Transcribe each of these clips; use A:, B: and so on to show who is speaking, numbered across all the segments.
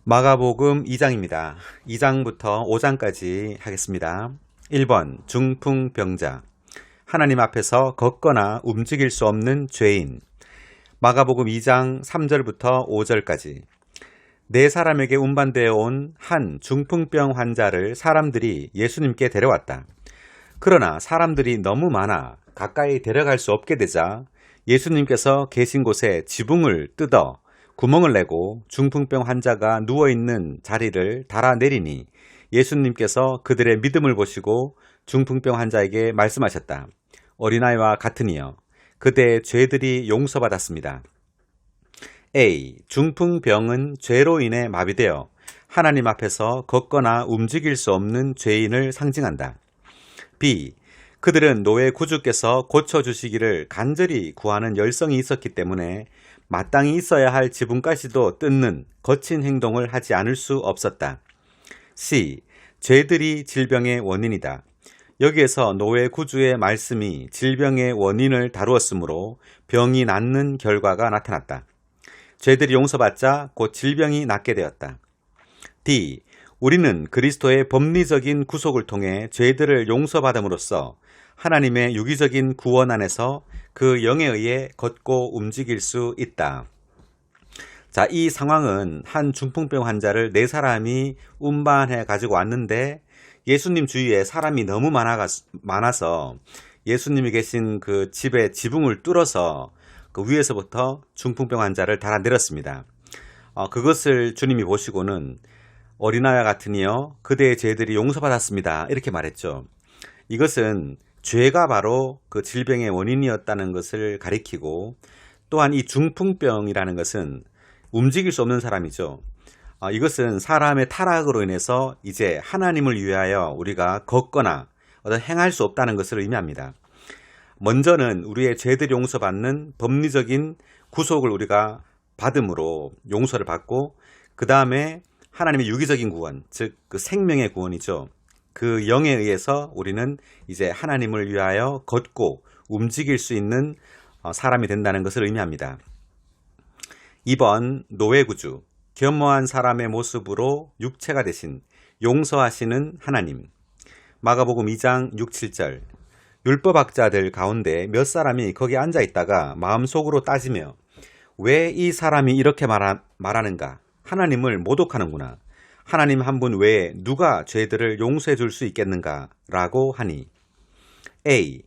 A: 마가복음 2장입니다. 2장부터 5장까지 하겠습니다. 1번 중풍병자, 하나님 앞에서 걷거나 움직일 수 없는 죄인. 마가복음 2장 3절부터 5절까지. 네 사람에게 운반되어 온 한 중풍병 환자를 사람들이 예수님께 데려왔다. 그러나 사람들이 너무 많아 가까이 데려갈 수 없게 되자 예수님께서 계신 곳에 지붕을 뜯어 구멍을 내고 중풍병 환자가 누워있는 자리를 달아내리니 예수님께서 그들의 믿음을 보시고 중풍병 환자에게 말씀하셨다. 어린아이와 같으니여 그대의 죄들이 용서받았습니다. A. 중풍병은 죄로 인해 마비되어 하나님 앞에서 걷거나 움직일 수 없는 죄인을 상징한다. B. 그들은 노예 구주께서 고쳐주시기를 간절히 구하는 열성이 있었기 때문에 마땅히 있어야 할 지붕까지도 뜯는 거친 행동을 하지 않을 수 없었다. C. 죄들이 질병의 원인이다. 여기에서 노예 구주의 말씀이 질병의 원인을 다루었으므로 병이 낫는 결과가 나타났다. 죄들이 용서받자 곧 질병이 낫게 되었다. D. 우리는 그리스도의 법리적인 구속을 통해 죄들을 용서받음으로써 하나님의 유기적인 구원 안에서 그 영에 의해 걷고 움직일 수 있다. 자, 이 상황은 한 중풍병 환자를 네 사람이 운반해 가지고 왔는데 예수님 주위에 사람이 너무 많아서 예수님이 계신 그 집의 지붕을 뚫어서 그 위에서부터 중풍병 환자를 달아내렸습니다. 그것을 주님이 보시고는 어린아이와 같으니여 그대의 죄들이 용서받았습니다. 이렇게 말했죠. 이것은 죄가 바로 그 질병의 원인이었다는 것을 가리키고, 또한 이 중풍병이라는 것은 움직일 수 없는 사람이죠. 이것은 사람의 타락으로 인해서 이제 하나님을 위하여 우리가 걷거나 어떤 행할 수 없다는 것을 의미합니다. 먼저는 우리의 죄들이 용서받는 법리적인 구속을 우리가 받음으로 용서를 받고, 그 다음에 하나님의 유기적인 구원, 즉 그 생명의 구원이죠. 그 영에 의해서 우리는 이제 하나님을 위하여 걷고 움직일 수 있는 사람이 된다는 것을 의미합니다. 2번 노예구주, 겸허한 사람의 모습으로 육체가 되신 용서하시는 하나님. 마가복음 2장 6, 7절. 율법학자들 가운데 몇 사람이 거기 앉아 있다가 마음속으로 따지며 왜 이 사람이 이렇게 말하는가? 하나님을 모독하는구나. 하나님 한 분 외에 누가 죄들을 용서해 줄 수 있겠는가? 라고 하니. A.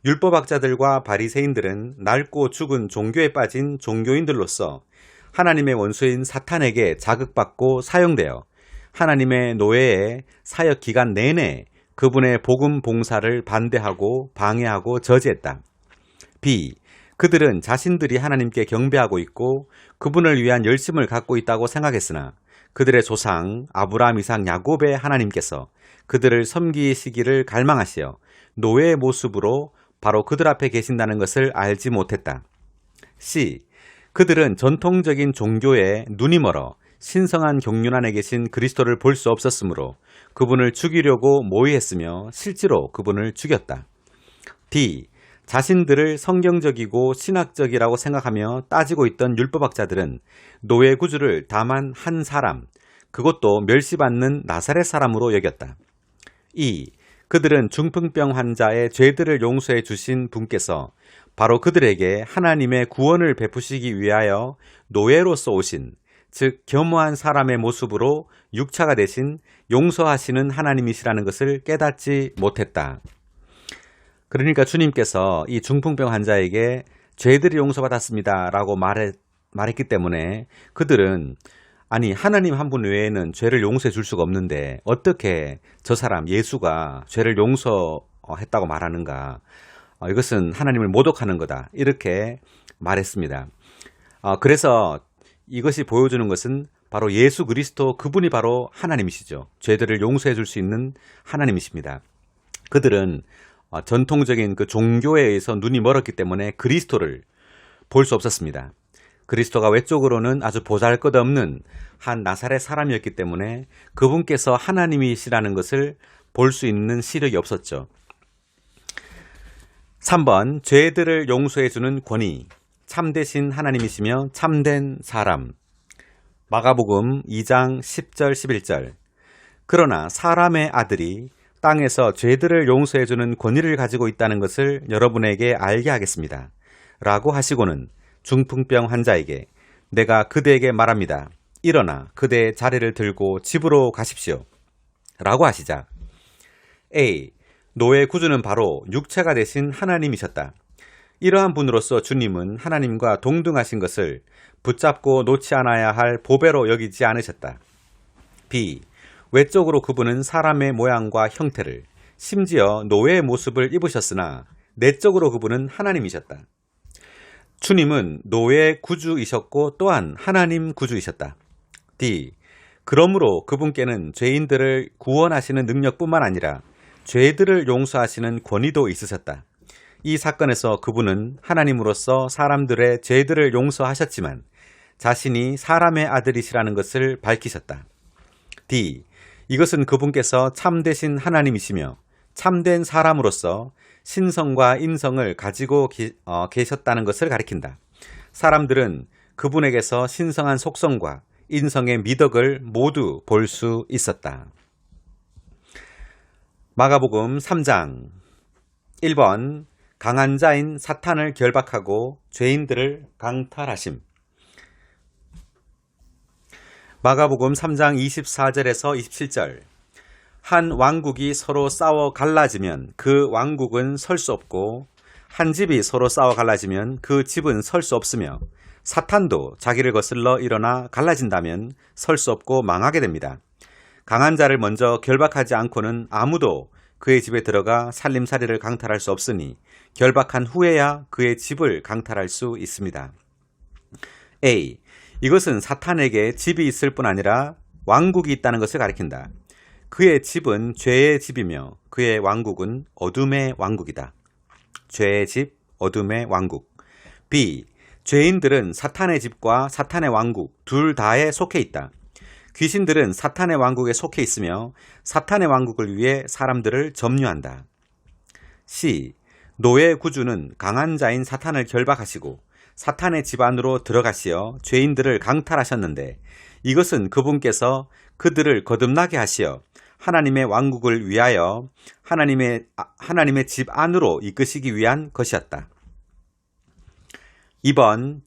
A: 율법학자들과 바리새인들은 낡고 죽은 종교에 빠진 종교인들로서 하나님의 원수인 사탄에게 자극받고 사용되어 하나님의 노예의 사역 기간 내내 그분의 복음 봉사를 반대하고 방해하고 저지했다. B. 그들은 자신들이 하나님께 경배하고 있고 그분을 위한 열심을 갖고 있다고 생각했으나 그들의 조상 아브라함, 이삭, 야곱의 하나님께서 그들을 섬기시기를 갈망하시어 노예의 모습으로 바로 그들 앞에 계신다는 것을 알지 못했다. C. 그들은 전통적인 종교에 눈이 멀어 신성한 경륜 안에 계신 그리스도를 볼 수 없었으므로 그분을 죽이려고 모의했으며 실제로 그분을 죽였다. D. 자신들을 성경적이고 신학적이라고 생각하며 따지고 있던 율법학자들은 노예 구주를 다만 한 사람, 그것도 멸시받는 나사렛 사람으로 여겼다. 2. 그들은 중풍병 환자의 죄들을 용서해 주신 분께서 바로 그들에게 하나님의 구원을 베푸시기 위하여 노예로서 오신, 즉 겸허한 사람의 모습으로 육체가 되신 용서하시는 하나님이시라는 것을 깨닫지 못했다. 그러니까 주님께서 이 중풍병 환자에게 죄들이 용서받았습니다 라고 말했기 때문에 그들은 아니 하나님 한 분 외에는 죄를 용서해 줄 수가 없는데 어떻게 저 사람 예수가 죄를 용서했다고 말하는가, 이것은 하나님을 모독하는 거다, 이렇게 말했습니다. 그래서 이것이 보여주는 것은 바로 예수 그리스도, 그분이 바로 하나님이시죠. 죄들을 용서해 줄 수 있는 하나님이십니다. 그들은 전통적인 그 종교에 의해서 눈이 멀었기 때문에 그리스도를 볼 수 없었습니다. 그리스도가 외적으로는 아주 보잘것없는 한 나사렛 사람이었기 때문에 그분께서 하나님이시라는 것을 볼 수 있는 시력이 없었죠. 3번 죄들을 용서해 주는 권위, 참되신 하나님이시며 참된 사람. 마가복음 2장 10절 11절. 그러나 사람의 아들이 땅에서 죄들을 용서해주는 권위를 가지고 있다는 것을 여러분에게 알게 하겠습니다. 라고 하시고는 중풍병 환자에게 내가 그대에게 말합니다. 일어나 그대의 자리를 들고 집으로 가십시오. 라고 하시자 A. 노예 구주는 바로 육체가 되신 하나님이셨다. 이러한 분으로서 주님은 하나님과 동등하신 것을 붙잡고 놓지 않아야 할 보배로 여기지 않으셨다. B. 외적으로 그분은 사람의 모양과 형태를, 심지어 노예의 모습을 입으셨으나 내적으로 그분은 하나님이셨다. 주님은 노예 구주이셨고 또한 하나님 구주이셨다. D. 그러므로 그분께는 죄인들을 구원하시는 능력뿐만 아니라 죄들을 용서하시는 권위도 있으셨다. 이 사건에서 그분은 하나님으로서 사람들의 죄들을 용서하셨지만 자신이 사람의 아들이시라는 것을 밝히셨다. D. 이것은 그분께서 참되신 하나님이시며 참된 사람으로서 신성과 인성을 가지고 계셨다는 것을 가리킨다. 사람들은 그분에게서 신성한 속성과 인성의 미덕을 모두 볼 수 있었다. 마가복음 3장 1번 강한 자인 사탄을 결박하고 죄인들을 강탈하심. 마가복음 3장 24절에서 27절. 한 왕국이 서로 싸워 갈라지면 그 왕국은 설 수 없고 한 집이 서로 싸워 갈라지면 그 집은 설 수 없으며 사탄도 자기를 거슬러 일어나 갈라진다면 설 수 없고 망하게 됩니다. 강한 자를 먼저 결박하지 않고는 아무도 그의 집에 들어가 살림살이를 강탈할 수 없으니 결박한 후에야 그의 집을 강탈할 수 있습니다. A. 이것은 사탄에게 집이 있을 뿐 아니라 왕국이 있다는 것을 가리킨다. 그의 집은 죄의 집이며 그의 왕국은 어둠의 왕국이다. 죄의 집, 어둠의 왕국. B. 죄인들은 사탄의 집과 사탄의 왕국 둘 다에 속해 있다. 귀신들은 사탄의 왕국에 속해 있으며 사탄의 왕국을 위해 사람들을 점유한다. C. 노예 구주는 강한 자인 사탄을 결박하시고 사탄의 집 안으로 들어가시어 죄인들을 강탈하셨는데 이것은 그분께서 그들을 거듭나게 하시어 하나님의 왕국을 위하여 하나님의 집 안으로 이끄시기 위한 것이었다. 2번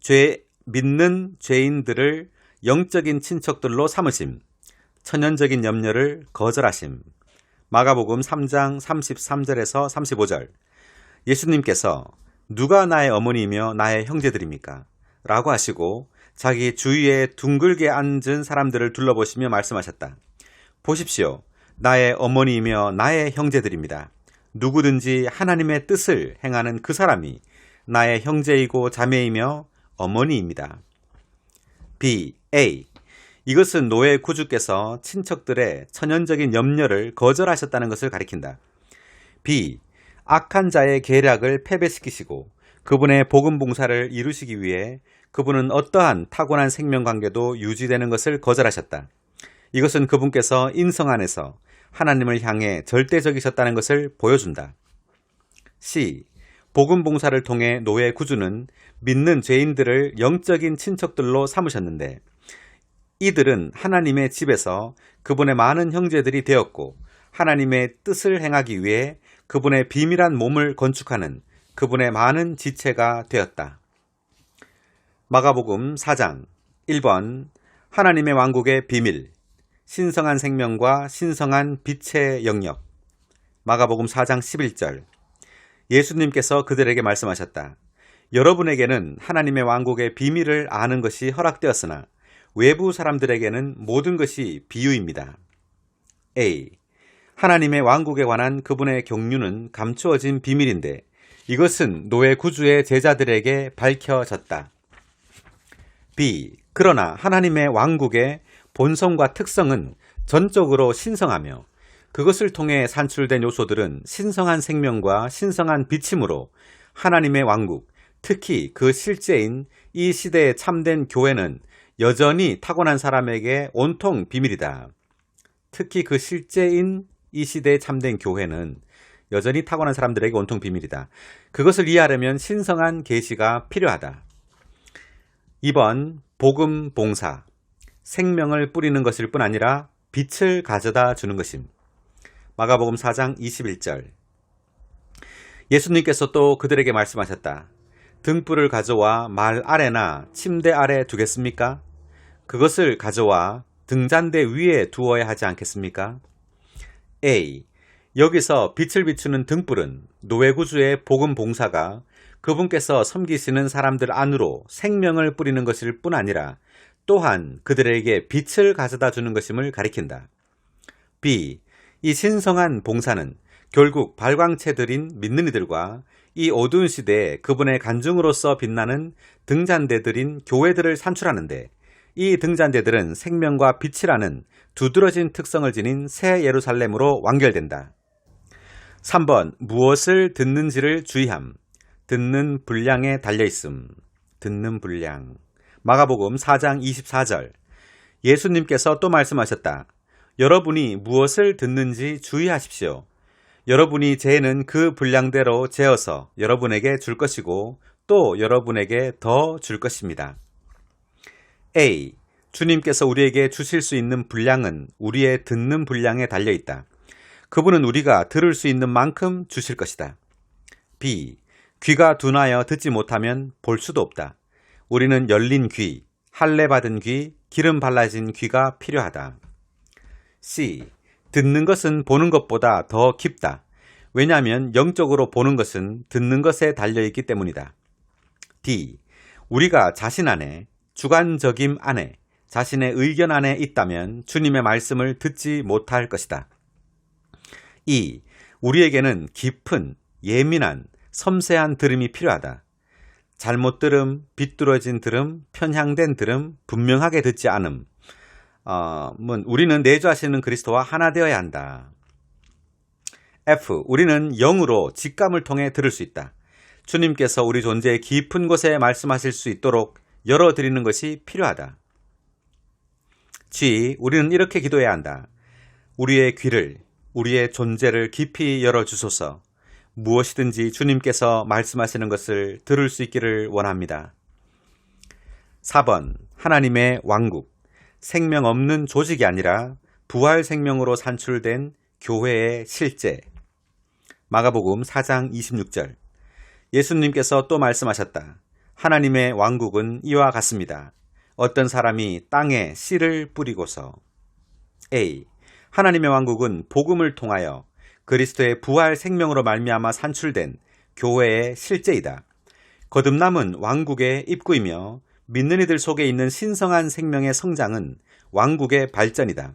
A: 믿는 죄인들을 영적인 친척들로 삼으심, 천연적인 염려를 거절하심. 마가복음 3장 33절에서 35절. 예수님께서 누가 나의 어머니이며 나의 형제들입니까? 라고 하시고 자기 주위에 둥글게 앉은 사람들을 둘러보시며 말씀하셨다. 보십시오. 나의 어머니이며 나의 형제들입니다. 누구든지 하나님의 뜻을 행하는 그 사람이 나의 형제이고 자매이며 어머니입니다. B. A. 이것은 노예 구주께서 친척들의 천연적인 염려를 거절하셨다는 것을 가리킨다. B. 악한 자의 계략을 패배시키시고 그분의 복음 봉사를 이루시기 위해 그분은 어떠한 타고난 생명관계도 유지되는 것을 거절하셨다. 이것은 그분께서 인성 안에서 하나님을 향해 절대적이셨다는 것을 보여준다. C. 복음 봉사를 통해 노예 구주는 믿는 죄인들을 영적인 친척들로 삼으셨는데 이들은 하나님의 집에서 그분의 많은 형제들이 되었고 하나님의 뜻을 행하기 위해 그분의 비밀한 몸을 건축하는 그분의 많은 지체가 되었다. 마가복음 4장 1번 하나님의 왕국의 비밀, 신성한 생명과 신성한 빛의 영역. 마가복음 4장 11절. 예수님께서 그들에게 말씀하셨다. 여러분에게는 하나님의 왕국의 비밀을 아는 것이 허락되었으나 외부 사람들에게는 모든 것이 비유입니다. A. 하나님의 왕국에 관한 그분의 경륜은 감추어진 비밀인데 이것은 노예 구주의 제자들에게 밝혀졌다. B. 그러나 하나님의 왕국의 본성과 특성은 전적으로 신성하며 그것을 통해 산출된 요소들은 신성한 생명과 신성한 비침으로 하나님의 왕국, 특히 그 실제인 이 시대의 참된 교회는 여전히 타고난 사람에게 온통 비밀이다. 특히 그 실제인 이 시대의 참된 교회는 여전히 타고난 사람들에게 온통 비밀이다. 그것을 이해하려면 신성한 계시가 필요하다. 2번 복음 봉사, 생명을 뿌리는 것일 뿐 아니라 빛을 가져다 주는 것임. 마가복음 4장 21절. 예수님께서 또 그들에게 말씀하셨다. 등불을 가져와 말 아래나 침대 아래 두겠습니까? 그것을 가져와 등잔대 위에 두어야 하지 않겠습니까? A. 여기서 빛을 비추는 등불은 노예구주의 복음 봉사가 그분께서 섬기시는 사람들 안으로 생명을 뿌리는 것일 뿐 아니라 또한 그들에게 빛을 가져다 주는 것임을 가리킨다. B. 이 신성한 봉사는 결국 발광체들인 믿는 이들과 이 어두운 시대에 그분의 간증으로서 빛나는 등잔대들인 교회들을 산출하는데 이 등잔대들은 생명과 빛이라는 두드러진 특성을 지닌 새 예루살렘으로 완결된다. 3번 무엇을 듣는지를 주의함. 듣는 분량에 달려있음. 듣는 분량. 마가복음 4장 24절. 예수님께서 또 말씀하셨다. 여러분이 무엇을 듣는지 주의하십시오. 여러분이 재는 그 분량대로 재어서 여러분에게 줄 것이고 또 여러분에게 더 줄 것입니다. A. 주님께서 우리에게 주실 수 있는 분량은 우리의 듣는 분량에 달려있다. 그분은 우리가 들을 수 있는 만큼 주실 것이다. B. 귀가 둔하여 듣지 못하면 볼 수도 없다. 우리는 열린 귀, 할례 받은 귀, 기름 발라진 귀가 필요하다. C. 듣는 것은 보는 것보다 더 깊다. 왜냐하면 영적으로 보는 것은 듣는 것에 달려있기 때문이다. D. 우리가 자신 안에, 주관적임 안에, 자신의 의견 안에 있다면 주님의 말씀을 듣지 못할 것이다. E. 우리에게는 깊은, 예민한, 섬세한 들음이 필요하다. 잘못 들음, 비뚤어진 들음, 편향된 들음, 분명하게 듣지 않음. 우리는 내주하시는 그리스도와 하나 되어야 한다. F. 우리는 영으로 직감을 통해 들을 수 있다. 주님께서 우리 존재의 깊은 곳에 말씀하실 수 있도록 열어드리는 것이 필요하다. G. 우리는 이렇게 기도해야 한다. 우리의 귀를, 우리의 존재를 깊이 열어주소서. 무엇이든지 주님께서 말씀하시는 것을 들을 수 있기를 원합니다. 4번. 하나님의 왕국. 생명 없는 조직이 아니라 부활 생명으로 산출된 교회의 실제. 마가복음 4장 26절. 예수님께서 또 말씀하셨다. 하나님의 왕국은 이와 같습니다. 어떤 사람이 땅에 씨를 뿌리고서. A. 하나님의 왕국은 복음을 통하여 그리스도의 부활 생명으로 말미암아 산출된 교회의 실제이다. 거듭남은 왕국의 입구이며 믿는 이들 속에 있는 신성한 생명의 성장은 왕국의 발전이다.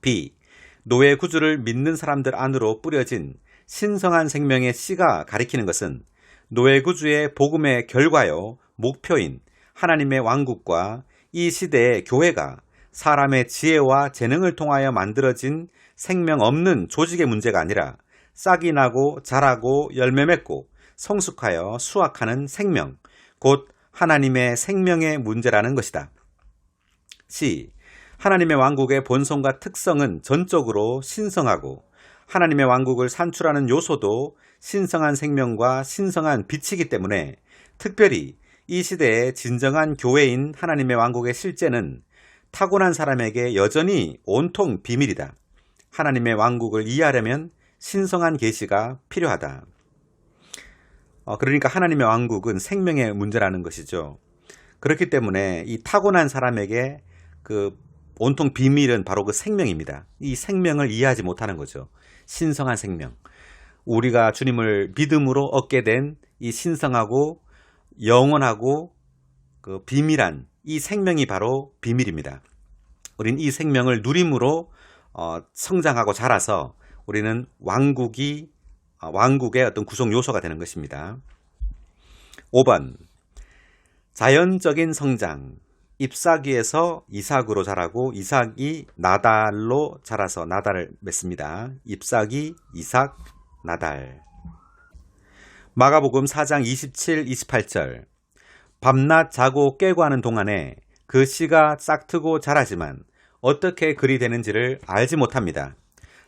A: B. 노예 구주를 믿는 사람들 안으로 뿌려진 신성한 생명의 씨가 가리키는 것은 노예 구주의 복음의 결과요 목표인 하나님의 왕국과 이 시대의 교회가 사람의 지혜와 재능을 통하여 만들어진 생명 없는 조직의 문제가 아니라 싹이 나고 자라고 열매 맺고 성숙하여 수확하는 생명, 곧 하나님의 생명의 문제라는 것이다. C. 하나님의 왕국의 본성과 특성은 전적으로 신성하고 하나님의 왕국을 산출하는 요소도 신성한 생명과 신성한 빛이기 때문에 특별히 이 시대의 진정한 교회인 하나님의 왕국의 실제는 타고난 사람에게 여전히 온통 비밀이다. 하나님의 왕국을 이해하려면 신성한 계시가 필요하다. 그러니까 하나님의 왕국은 생명의 문제라는 것이죠. 그렇기 때문에 이 타고난 사람에게 그 온통 비밀은 바로 그 생명입니다. 이 생명을 이해하지 못하는 거죠. 신성한 생명. 우리가 주님을 믿음으로 얻게 된 이 신성하고 영원하고 그 비밀한 이 생명이 바로 비밀입니다. 우리는 이 생명을 누림으로 성장하고 자라서 우리는 왕국의 어떤 구성 요소가 되는 것입니다. 5번. 자연적인 성장. 잎사귀에서 이삭으로 자라고 이삭이 나달로 자라서 나달을 맺습니다. 잎사귀, 이삭, 나달. 마가복음 4장 27, 28절. 밤낮 자고 깨고 하는 동안에 그 씨가 싹트고 자라지만 어떻게 그리 되는지를 알지 못합니다.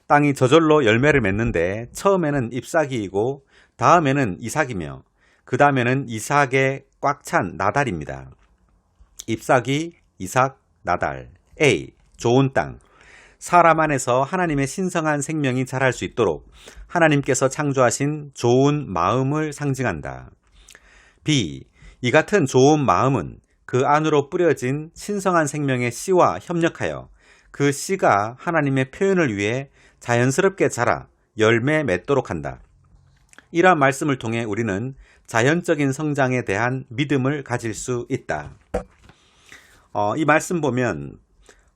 A: 땅이 저절로 열매를 맺는데 처음에는 잎사귀이고 다음에는 이삭이며 그 다음에는 이삭에 꽉 찬 나달입니다. 잎사귀, 이삭, 나달. A. 좋은 땅. 사람 안에서 하나님의 신성한 생명이 자랄 수 있도록 하나님께서 창조하신 좋은 마음을 상징한다. B. 이 같은 좋은 마음은 그 안으로 뿌려진 신성한 생명의 씨와 협력하여 그 씨가 하나님의 표현을 위해 자연스럽게 자라 열매 맺도록 한다. 이러한 말씀을 통해 우리는 자연적인 성장에 대한 믿음을 가질 수 있다. 이 말씀 보면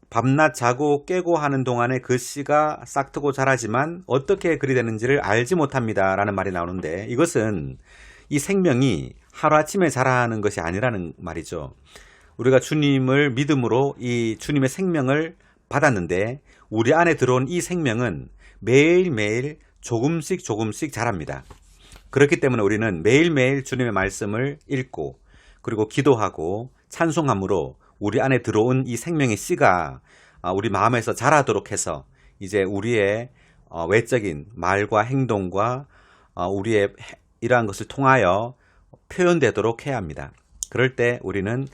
A: 밤낮 자고 깨고 하는 동안에 그 씨가 싹트고 자라지만 어떻게 그리 되는지를 알지 못합니다 라는 말이 나오는데, 이것은 이 생명이 하루아침에 자라는 것이 아니라는 말이죠. 우리가 주님을 믿음으로 이 주님의 생명을 받았는데 우리 안에 들어온 이 생명은 매일매일 조금씩 자랍니다. 그렇기 때문에 우리는 매일매일 주님의 말씀을 읽고 그리고 기도하고 찬송함으로 우리 안에 들어온 이 생명의 씨가 우리 마음에서 자라도록 해서 이제 우리의 외적인 말과 행동과 우리의 이러한 것을 통하여 표현되도록 해야 합니다. 그럴 때 우리는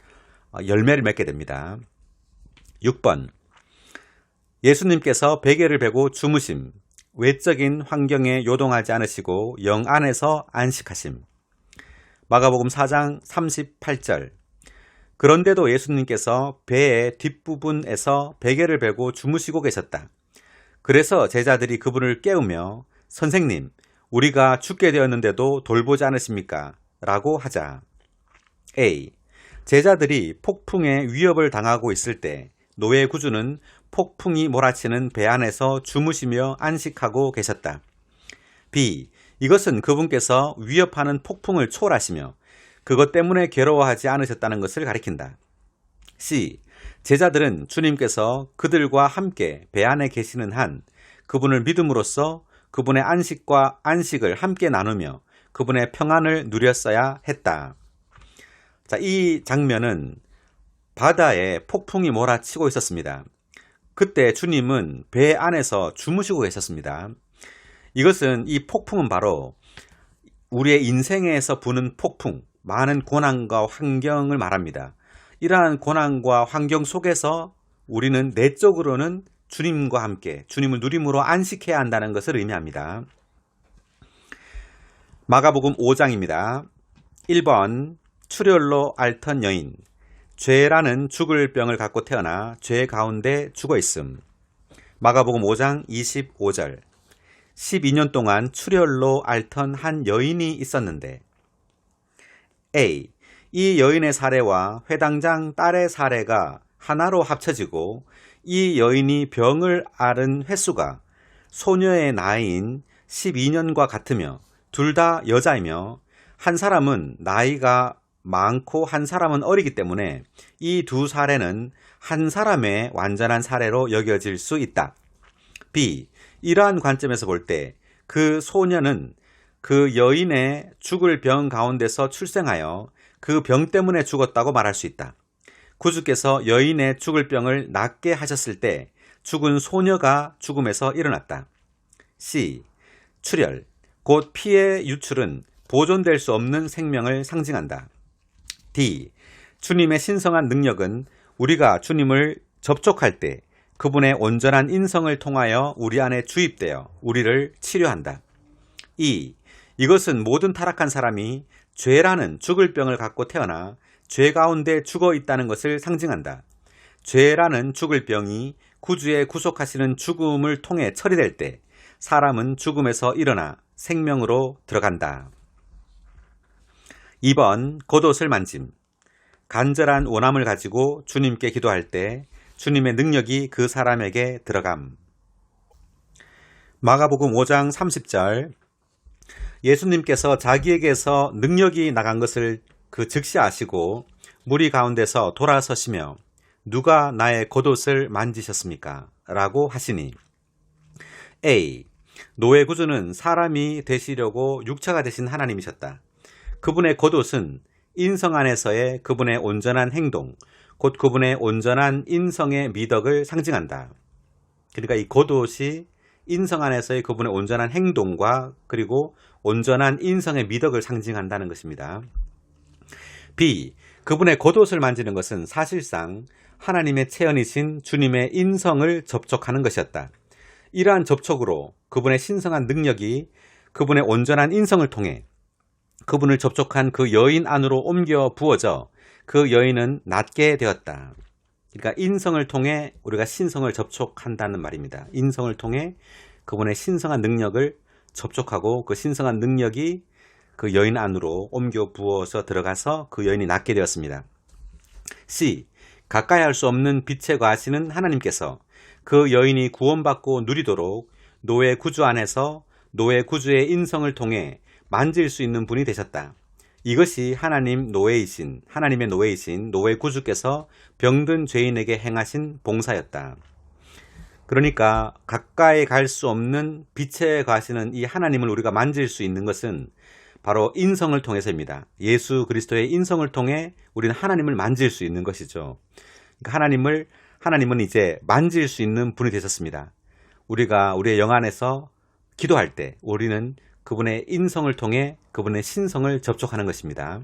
A: 열매를 맺게 됩니다. 6번. 예수님께서 베개를 베고 주무심. 외적인 환경에 요동하지 않으시고 영 안에서 안식하심. 마가복음 4장 38절. 그런데도 예수님께서 배의 뒷부분에서 베개를 베고 주무시고 계셨다. 그래서 제자들이 그분을 깨우며 선생님, 우리가 죽게 되었는데도 돌보지 않으십니까? 라고 하자. A. 제자들이 폭풍에 위협을 당하고 있을 때 노예 구주는 폭풍이 몰아치는 배 안에서 주무시며 안식하고 계셨다. B. 이것은 그분께서 위협하는 폭풍을 초월하시며 그것 때문에 괴로워하지 않으셨다는 것을 가리킨다. C. 제자들은 주님께서 그들과 함께 배 안에 계시는 한 그분을 믿음으로써 그분의 안식을 함께 나누며 그분의 평안을 누렸어야 했다. 자, 이 장면은 바다에 폭풍이 몰아치고 있었습니다. 그때 주님은 배 안에서 주무시고 계셨습니다. 이것은 이 폭풍은 바로 우리의 인생에서 부는 폭풍, 많은 고난과 환경을 말합니다. 이러한 고난과 환경 속에서 우리는 내적으로는 주님과 함께 주님을 누림으로 안식해야 한다는 것을 의미합니다. 마가복음 5장입니다. 1번 출혈로 앓던 여인. 죄라는 죽을 병을 갖고 태어나 죄 가운데 죽어 있음. 마가복음 5장 25절. 12년 동안 출혈로 앓던 한 여인이 있었는데. A. 이 여인의 사례와 회당장 딸의 사례가 하나로 합쳐지고 이 여인이 병을 앓은 횟수가 소녀의 나이인 12년과 같으며 둘 다 여자이며 한 사람은 나이가 많고 한 사람은 어리기 때문에 이 두 사례는 한 사람의 완전한 사례로 여겨질 수 있다. B. 이러한 관점에서 볼 때 그 소녀는 그 여인의 죽을 병 가운데서 출생하여 그 병 때문에 죽었다고 말할 수 있다. 구주께서 여인의 죽을 병을 낫게 하셨을 때 죽은 소녀가 죽음에서 일어났다. C. 출혈, 곧 피의 유출은 보존될 수 없는 생명을 상징한다. D. 주님의 신성한 능력은 우리가 주님을 접촉할 때 그분의 온전한 인성을 통하여 우리 안에 주입되어 우리를 치료한다. E. 이것은 모든 타락한 사람이 죄라는 죽을 병을 갖고 태어나 죄 가운데 죽어 있다는 것을 상징한다. 죄라는 죽을 병이 구주의 구속하시는 죽음을 통해 처리될 때 사람은 죽음에서 일어나 생명으로 들어간다. 2번 겉옷을 만짐. 간절한 원함을 가지고 주님께 기도할 때 주님의 능력이 그 사람에게 들어감. 마가복음 5장 30절. 예수님께서 자기에게서 능력이 나간 것을 그 즉시 아시고 무리 가운데서 돌아서시며 누가 나의 겉옷을 만지셨습니까? 라고 하시니. A. 노예 구주는 사람이 되시려고 육체가 되신 하나님이셨다. 그분의 겉옷은 인성 안에서의 그분의 온전한 행동, 곧 그분의 온전한 인성의 미덕을 상징한다. 그러니까 이 겉옷이 인성 안에서의 그분의 온전한 행동과 그리고 온전한 인성의 미덕을 상징한다는 것입니다. B. 그분의 겉옷을 만지는 것은 사실상 하나님의 체현이신 주님의 인성을 접촉하는 것이었다. 이러한 접촉으로 그분의 신성한 능력이 그분의 온전한 인성을 통해 그분을 접촉한 그 여인 안으로 옮겨 부어져 그 여인은 낫게 되었다. 그러니까 인성을 통해 우리가 신성을 접촉한다는 말입니다. 인성을 통해 그분의 신성한 능력을 접촉하고 그 신성한 능력이 그 여인 안으로 옮겨 부어서 들어가서 그 여인이 낫게 되었습니다. C. 가까이 할 수 없는 빛에 거하시는 하나님께서 그 여인이 구원받고 누리도록 노예 구주 안에서 노예 구주의 인성을 통해 만질 수 있는 분이 되셨다. 이것이 하나님의 노예이신 노예 구주께서 병든 죄인에게 행하신 봉사였다. 그러니까 가까이 갈 수 없는 빛에 거하시는 이 하나님을 우리가 만질 수 있는 것은 바로 인성을 통해서입니다. 예수 그리스도의 인성을 통해 우리는 하나님을 만질 수 있는 것이죠. 그러니까 하나님은 이제 만질 수 있는 분이 되셨습니다. 우리가 우리의 영 안에서 기도할 때 우리는 그분의 인성을 통해 그분의 신성을 접촉하는 것입니다.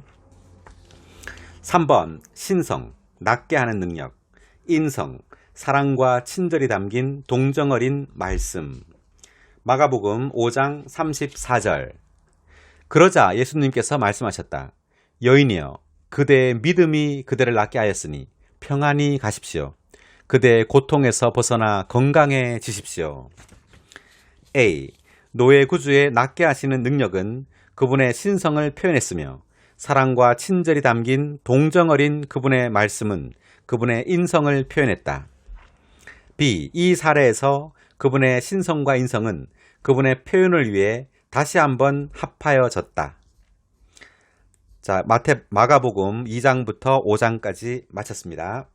A: 3번 신성, 낫게 하는 능력. 인성, 사랑과 친절이 담긴 동정어린 말씀. 마가복음 5장 34절. 그러자 예수님께서 말씀하셨다. 여인이여, 그대의 믿음이 그대를 낫게 하였으니 평안히 가십시오. 그대의 고통에서 벗어나 건강해지십시오. A. 노예 구주의 낫게 하시는 능력은 그분의 신성을 표현했으며 사랑과 친절이 담긴 동정어린 그분의 말씀은 그분의 인성을 표현했다. B. 이 사례에서 그분의 신성과 인성은 그분의 표현을 위해 다시 한번 합하여졌다. 자, 마가복음 2장부터 5장까지 마쳤습니다.